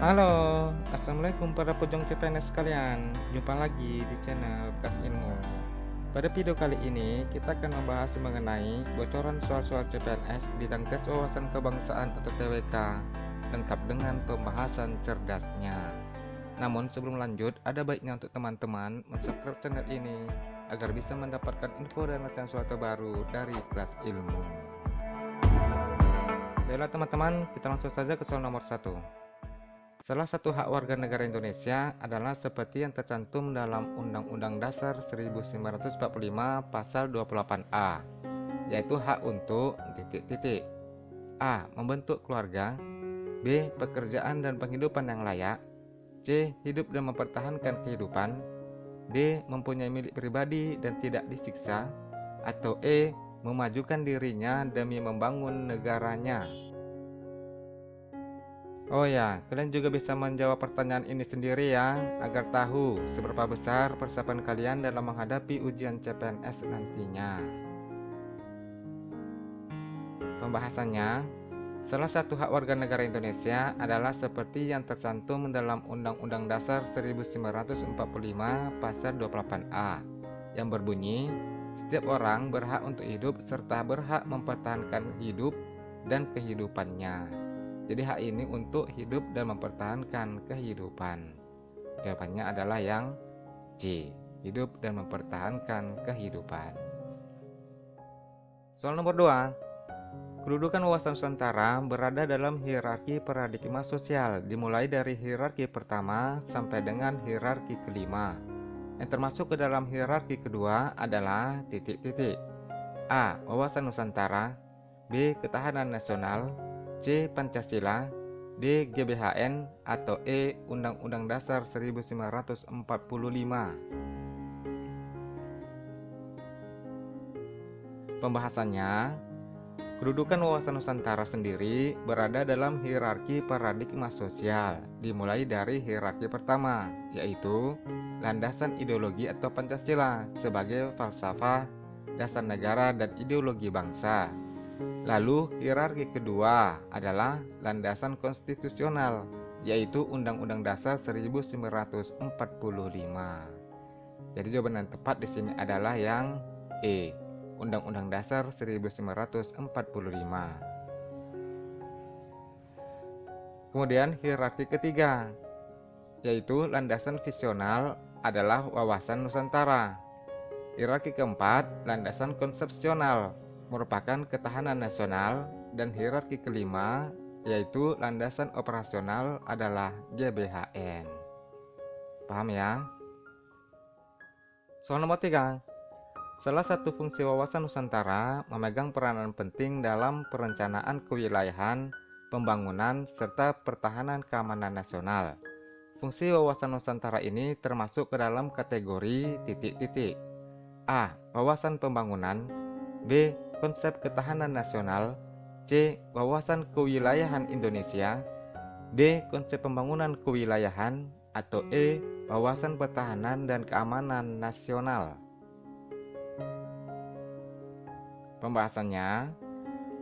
Halo, assalamualaikum para pojong CPNS sekalian. Jumpa lagi di channel Kas Ilmu. Pada video kali ini kita akan membahas mengenai bocoran soal-soal CPNS bidang tes wawasan kebangsaan atau TWK, lengkap dengan pembahasan cerdasnya. Namun sebelum lanjut, ada baiknya untuk teman-teman subscribe channel ini agar bisa mendapatkan info dan latihan soal terbaru dari Kelas Ilmu. Baiklah teman-teman, kita langsung saja ke soal nomor 1. Salah satu hak warga negara Indonesia adalah seperti yang tercantum dalam Undang-Undang Dasar 1945 Pasal 28A, yaitu hak untuk A. Membentuk keluarga, B. Pekerjaan dan penghidupan yang layak, C. Hidup dan mempertahankan kehidupan, D. Mempunyai milik pribadi dan tidak disiksa, atau E. Memajukan dirinya demi membangun negaranya. Oh ya, kalian juga bisa menjawab pertanyaan ini sendiri ya, agar tahu seberapa besar persiapan kalian dalam menghadapi ujian CPNS nantinya. Pembahasannya, salah satu hak warga negara Indonesia adalah seperti yang tercantum dalam Undang-Undang Dasar 1945 Pasal 28A, yang berbunyi, setiap orang berhak untuk hidup serta berhak mempertahankan hidup dan kehidupannya. Jadi hak ini untuk hidup dan mempertahankan kehidupan. Jawabannya adalah yang C, hidup dan mempertahankan kehidupan. Soal nomor 2. Kedudukan wawasan Nusantara berada dalam hierarki paradigma sosial, dimulai dari hierarki pertama sampai dengan hierarki kelima. Yang termasuk ke dalam hierarki kedua adalah A. Wawasan Nusantara, B. Ketahanan nasional, C. Pancasila, D. GBHN, atau E. Undang-Undang Dasar 1945. Pembahasannya, kedudukan wawasan Nusantara sendiri berada dalam hierarki paradigma sosial, dimulai dari hierarki pertama, yaitu landasan ideologi atau Pancasila sebagai falsafah, dasar negara dan ideologi bangsa. Lalu hierarki kedua adalah landasan konstitusional, yaitu Undang-Undang Dasar 1945. Jadi jawaban yang tepat di sini adalah yang E, Undang-Undang Dasar 1945. Kemudian hierarki ketiga, yaitu landasan visional adalah wawasan Nusantara. Hierarki keempat, landasan konsepsional, merupakan ketahanan nasional, dan hierarki kelima, yaitu landasan operasional adalah GBHN. Paham ya? Soal nomor 3. Salah satu fungsi wawasan Nusantara memegang peranan penting dalam perencanaan kewilayahan, pembangunan, serta pertahanan keamanan nasional. Fungsi wawasan Nusantara ini termasuk ke dalam kategori A. Wawasan pembangunan, B. Konsep ketahanan nasional, C. Wawasan kewilayahan Indonesia, D. Konsep pembangunan kewilayahan, atau E. Wawasan pertahanan dan keamanan nasional. Pembahasannya,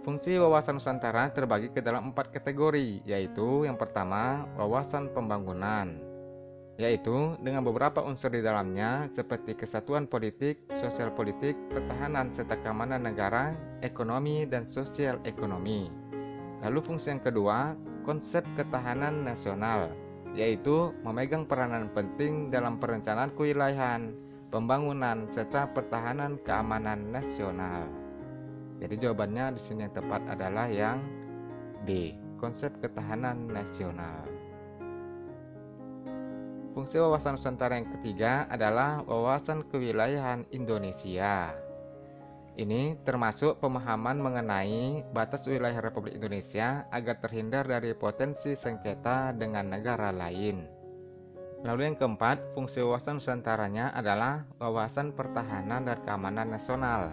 fungsi wawasan Nusantara terbagi ke dalam 4 kategori, yaitu yang pertama, wawasan pembangunan, yaitu dengan beberapa unsur di dalamnya seperti kesatuan politik, sosial politik, pertahanan serta keamanan negara, ekonomi, dan sosial ekonomi. Lalu fungsi yang kedua, konsep ketahanan nasional, yaitu memegang peranan penting dalam perencanaan kewilayahan, pembangunan, serta pertahanan keamanan nasional. Jadi jawabannya di sini yang tepat adalah yang B, konsep ketahanan nasional. Fungsi wawasan Nusantara yang ketiga adalah wawasan kewilayahan Indonesia. Ini termasuk pemahaman mengenai batas wilayah Republik Indonesia agar terhindar dari potensi sengketa dengan negara lain. Lalu yang keempat, fungsi wawasan Nusantaranya adalah wawasan pertahanan dan keamanan nasional.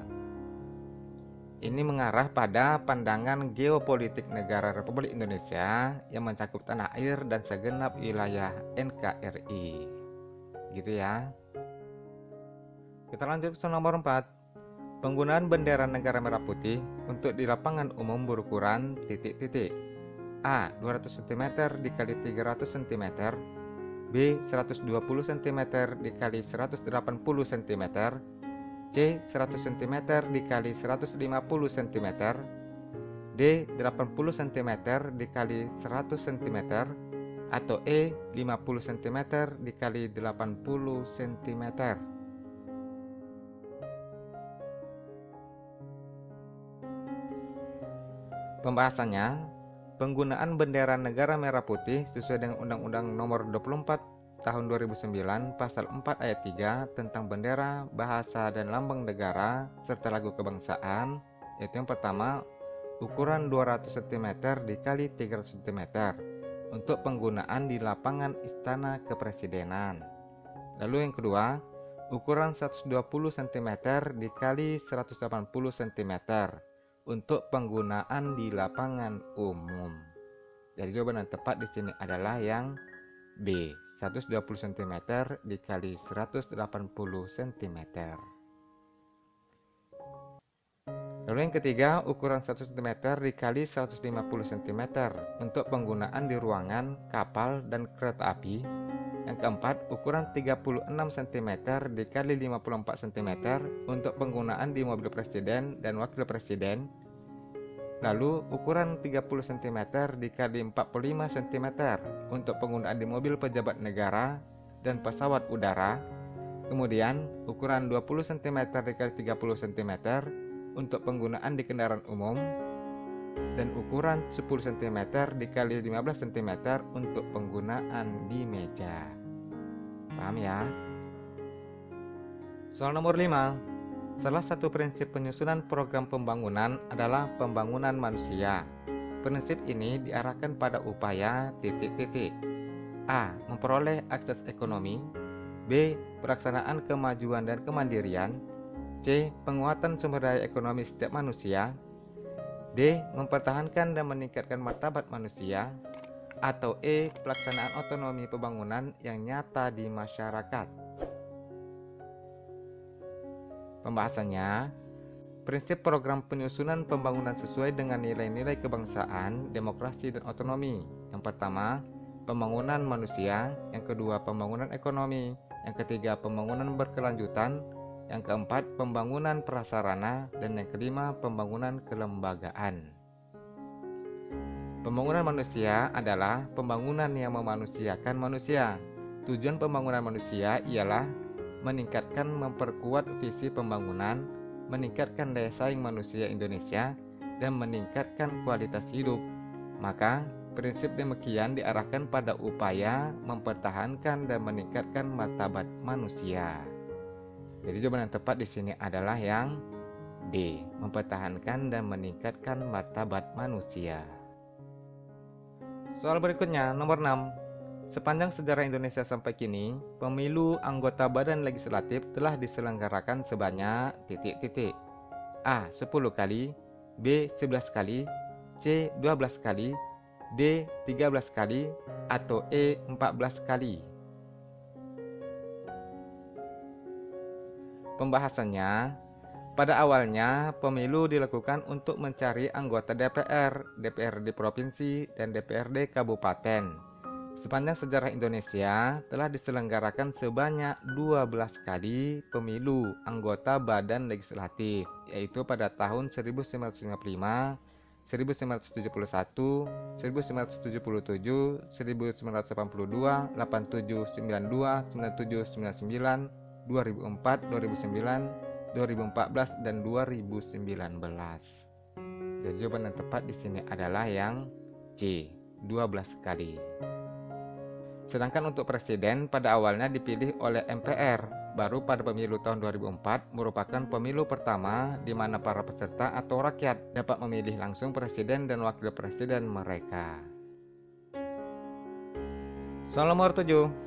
Ini mengarah pada pandangan geopolitik negara Republik Indonesia yang mencakup tanah air dan segenap wilayah NKRI. Gitu ya. Kita lanjut ke nomor 4. Penggunaan bendera negara merah putih untuk di lapangan umum berukuran A. 200 cm dikali 300 cm, B. 120 cm dikali 180 cm, C. 100 cm dikali 150 cm, D. 80 cm dikali 100 cm, atau E. 50 cm dikali 80 cm. Pembahasannya, penggunaan bendera negara merah putih sesuai dengan Undang-Undang Nomor 24 Tahun 2009 Pasal 4 Ayat 3 tentang bendera, bahasa, dan lambang negara serta lagu kebangsaan, yaitu yang pertama, ukuran 200 cm dikali 300 cm untuk penggunaan di lapangan Istana Kepresidenan. Lalu yang kedua, ukuran 120 cm dikali 180 cm untuk penggunaan di lapangan umum. Jadi jawaban yang tepat di sini adalah yang B, 120 cm dikali 180 cm. Lalu yang ketiga, ukuran 1 cm dikali 150 cm untuk penggunaan di ruangan, kapal, dan kereta api. Yang keempat, ukuran 36 cm dikali 54 cm untuk penggunaan di mobil presiden dan wakil presiden. Lalu ukuran 30 cm dikali 45 cm untuk penggunaan di mobil pejabat negara dan pesawat udara. Kemudian ukuran 20 cm dikali 30 cm untuk penggunaan di kendaraan umum, dan ukuran 10 cm dikali 15 cm untuk penggunaan di meja. Paham ya? Soal nomor 5. Salah satu prinsip penyusunan program pembangunan adalah pembangunan manusia. Prinsip ini diarahkan pada upaya titik-titik. A. Memperoleh akses ekonomi. B. Pelaksanaan kemajuan dan kemandirian. C. Penguatan sumber daya ekonomi setiap manusia. D. Mempertahankan dan meningkatkan martabat manusia. Atau E. Pelaksanaan otonomi pembangunan yang nyata di masyarakat. Pembahasannya, prinsip program penyusunan pembangunan sesuai dengan nilai-nilai kebangsaan, demokrasi, dan otonomi. Yang pertama, pembangunan manusia. Yang kedua, pembangunan ekonomi. Yang ketiga, pembangunan berkelanjutan. Yang keempat, pembangunan prasarana. Dan yang kelima, pembangunan kelembagaan. Pembangunan manusia adalah pembangunan yang memanusiakan manusia. Tujuan pembangunan manusia ialah meningkatkan, memperkuat visi pembangunan, meningkatkan daya saing manusia Indonesia, dan meningkatkan kualitas hidup. Maka, prinsip demikian diarahkan pada upaya mempertahankan dan meningkatkan martabat manusia. Jadi jawaban yang tepat di sini adalah yang D, mempertahankan dan meningkatkan martabat manusia. Soal berikutnya, nomor 6. Sepanjang sejarah Indonesia sampai kini, pemilu anggota Badan Legislatif telah diselenggarakan sebanyak titik-titik. A. 10 kali, B. 11 kali, C. 12 kali, D. 13 kali, atau E. 14 kali. Pembahasannya, pada awalnya pemilu dilakukan untuk mencari anggota DPR, DPRD provinsi, dan DPRD kabupaten. Sepanjang sejarah Indonesia telah diselenggarakan sebanyak 12 kali pemilu anggota Badan Legislatif, yaitu pada tahun 1955, 1971, 1977, 1982, 87, 92, 97, 99, 2004, 2009, 2014, dan 2019. Jadi jawaban yang tepat di sini adalah yang C, 12 kali. Sedangkan untuk presiden pada awalnya dipilih oleh MPR, baru pada pemilu tahun 2004 merupakan pemilu pertama di mana para peserta atau rakyat dapat memilih langsung presiden dan wakil presiden mereka. Soal nomor 7.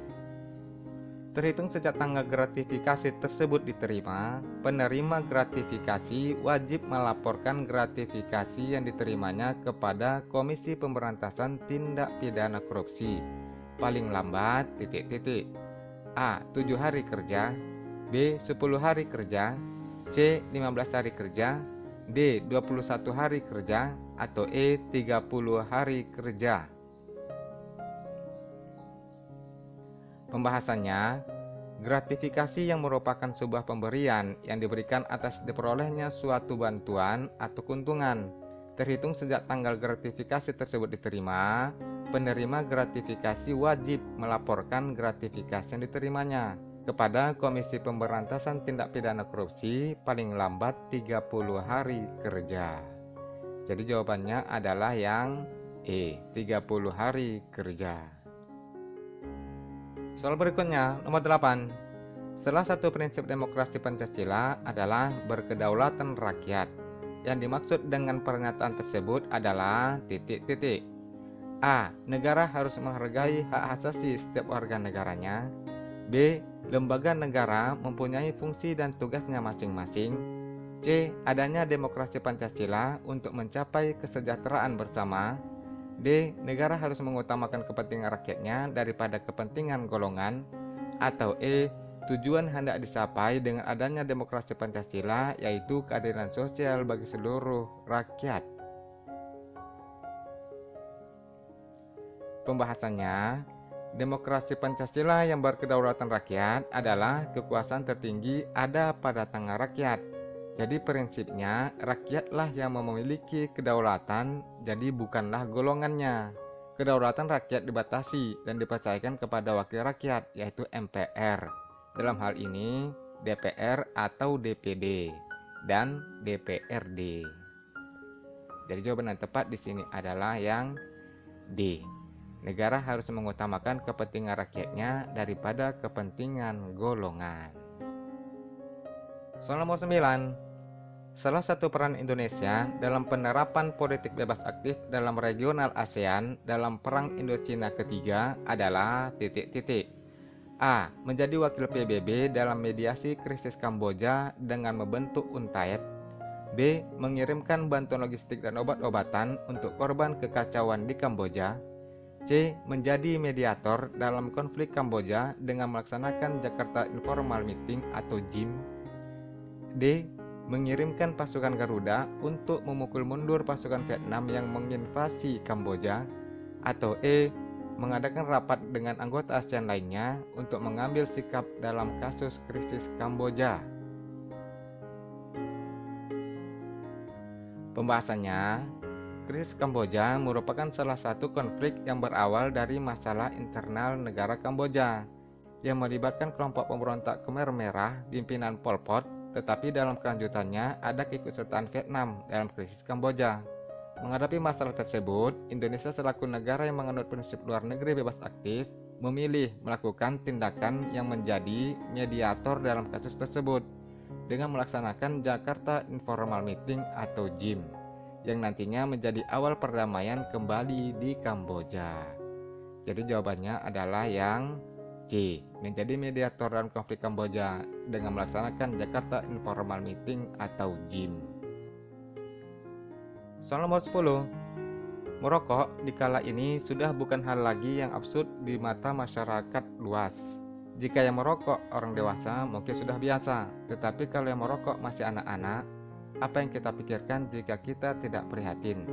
Terhitung sejak tanggal gratifikasi tersebut diterima, penerima gratifikasi wajib melaporkan gratifikasi yang diterimanya kepada Komisi Pemberantasan Tindak Pidana Korupsi paling lambat A. 7 hari kerja, B. 10 hari kerja, C. 15 hari kerja, D. 21 hari kerja, atau E. 30 hari kerja. Pembahasannya, gratifikasi yang merupakan sebuah pemberian yang diberikan atas diperolehnya suatu bantuan atau keuntungan. Terhitung sejak tanggal gratifikasi tersebut diterima, penerima gratifikasi wajib melaporkan gratifikasi yang diterimanya kepada Komisi Pemberantasan Tindak Pidana Korupsi paling lambat 30 hari kerja. Jadi jawabannya adalah yang E, 30 hari kerja. Soal berikutnya, nomor 8. Salah satu prinsip demokrasi Pancasila adalah berkedaulatan rakyat. Yang dimaksud dengan pernyataan tersebut adalah titik-titik. A. Negara harus menghargai hak asasi setiap warga negaranya. B. Lembaga negara mempunyai fungsi dan tugasnya masing-masing. C. Adanya demokrasi Pancasila untuk mencapai kesejahteraan bersama. D. Negara harus mengutamakan kepentingan rakyatnya daripada kepentingan golongan. Atau E. Tujuan hendak dicapai dengan adanya demokrasi Pancasila yaitu keadilan sosial bagi seluruh rakyat. Pembahasannya, demokrasi Pancasila yang berkedaulatan rakyat adalah kekuasaan tertinggi ada pada tangan rakyat. Jadi prinsipnya rakyatlah yang memiliki kedaulatan, jadi bukanlah golongannya. Kedaulatan rakyat dibatasi dan dipercayakan kepada wakil rakyat yaitu MPR. Dalam hal ini DPR atau DPD dan DPRD. Jadi jawaban yang tepat di sini adalah yang D. Negara harus mengutamakan kepentingan rakyatnya daripada kepentingan golongan. Soal nomor 9. Salah satu peran Indonesia dalam penerapan politik bebas aktif dalam regional ASEAN dalam Perang Indochina ketiga adalah titik-titik. A. Menjadi wakil PBB dalam mediasi krisis Kamboja dengan membentuk UNTAED. B. Mengirimkan bantuan logistik dan obat-obatan untuk korban kekacauan di Kamboja. C. Menjadi mediator dalam konflik Kamboja dengan melaksanakan Jakarta Informal Meeting atau JIM. D. Mengirimkan pasukan Garuda untuk memukul mundur pasukan Vietnam yang menginvasi Kamboja. Atau E. Mengadakan rapat dengan anggota ASEAN lainnya untuk mengambil sikap dalam kasus krisis Kamboja. Pembahasannya, krisis Kamboja merupakan salah satu konflik yang berawal dari masalah internal negara Kamboja yang melibatkan kelompok pemberontak Khmer Merah pimpinan Pol Pot. Tetapi dalam kelanjutannya ada keikutsertaan Vietnam dalam krisis Kamboja. Menghadapi masalah tersebut, Indonesia selaku negara yang menganut prinsip luar negeri bebas aktif memilih melakukan tindakan yang menjadi mediator dalam kasus tersebut dengan melaksanakan Jakarta Informal Meeting atau JIM yang nantinya menjadi awal perdamaian kembali di Kamboja. Jadi jawabannya adalah yang C. Menjadi mediator dalam konflik Kamboja dengan melaksanakan Jakarta Informal Meeting atau JIM. Soal nomor 10. Merokok di kala ini sudah bukan hal lagi yang absurd di mata masyarakat luas. Jika yang merokok orang dewasa mungkin sudah biasa, tetapi kalau yang merokok masih anak-anak, apa yang kita pikirkan jika kita tidak prihatin?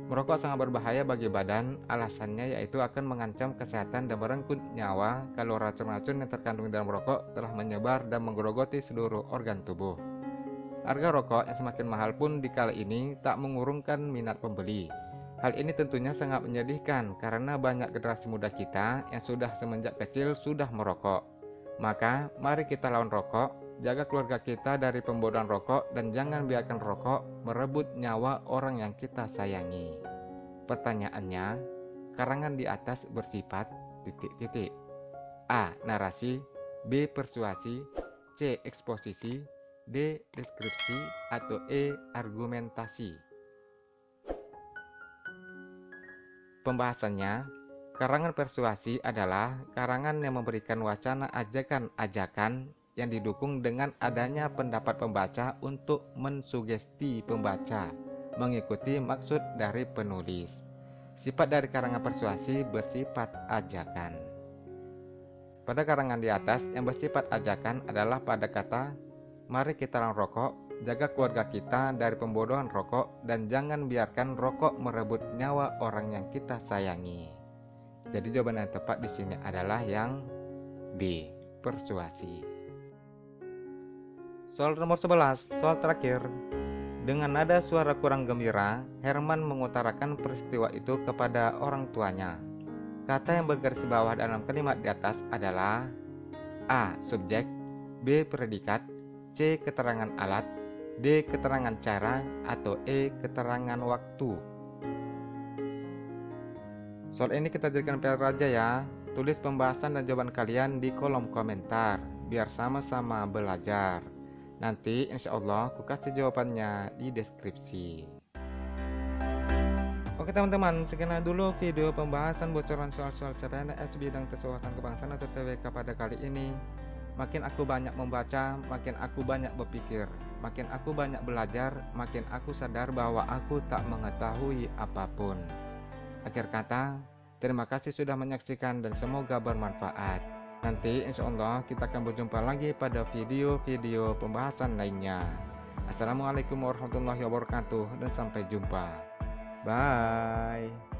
Merokok sangat berbahaya bagi badan, alasannya yaitu akan mengancam kesehatan dan merenggut nyawa kalau racun-racun yang terkandung dalam rokok telah menyebar dan menggerogoti seluruh organ tubuh. Harga rokok yang semakin mahal pun di kala ini tak mengurungkan minat pembeli. Hal ini tentunya sangat menyedihkan karena banyak generasi muda kita yang sudah semenjak kecil sudah merokok. Maka mari kita lawan rokok, jaga keluarga kita dari pembodohan rokok dan jangan biarkan rokok merebut nyawa orang yang kita sayangi. Pertanyaannya, karangan di atas bersifat titik-titik. A. Narasi. B. Persuasi. C. Eksposisi. D. Deskripsi. Atau E. Argumentasi. Pembahasannya, karangan persuasi adalah karangan yang memberikan wacana ajakan-ajakan yang didukung dengan adanya pendapat pembaca untuk mensugesti pembaca mengikuti maksud dari penulis. Sifat dari karangan persuasi bersifat ajakan. Pada karangan di atas yang bersifat ajakan adalah pada kata, mari kita lawan rokok, jaga keluarga kita dari pembodohan rokok, dan jangan biarkan rokok merebut nyawa orang yang kita sayangi. Jadi jawaban yang tepat di sini adalah yang B, persuasi. Soal nomor 11, soal terakhir. Dengan nada suara kurang gembira, Herman mengutarakan peristiwa itu kepada orang tuanya. Kata yang bergaris bawah dalam kalimat di atas adalah A. Subjek, B. Predikat, C. Keterangan alat, D. Keterangan cara, atau E. Keterangan waktu. Soal ini kita jadikan PR aja ya. Tulis pembahasan dan jawaban kalian di kolom komentar, biar sama-sama belajar. Nanti insya Allah aku kasih jawabannya di deskripsi. Oke teman-teman, sekian dulu video pembahasan bocoran soal-soal CPNS bidang tes wawasan kebangsaan atau TWK pada kali ini. Makin aku banyak membaca, makin aku banyak berpikir, makin aku banyak belajar, makin aku sadar bahwa aku tak mengetahui apapun. Akhir kata, terima kasih sudah menyaksikan dan semoga bermanfaat. Nanti insya Allah kita akan berjumpa lagi pada video-video pembahasan lainnya. Assalamualaikum warahmatullahi wabarakatuh dan sampai jumpa. Bye.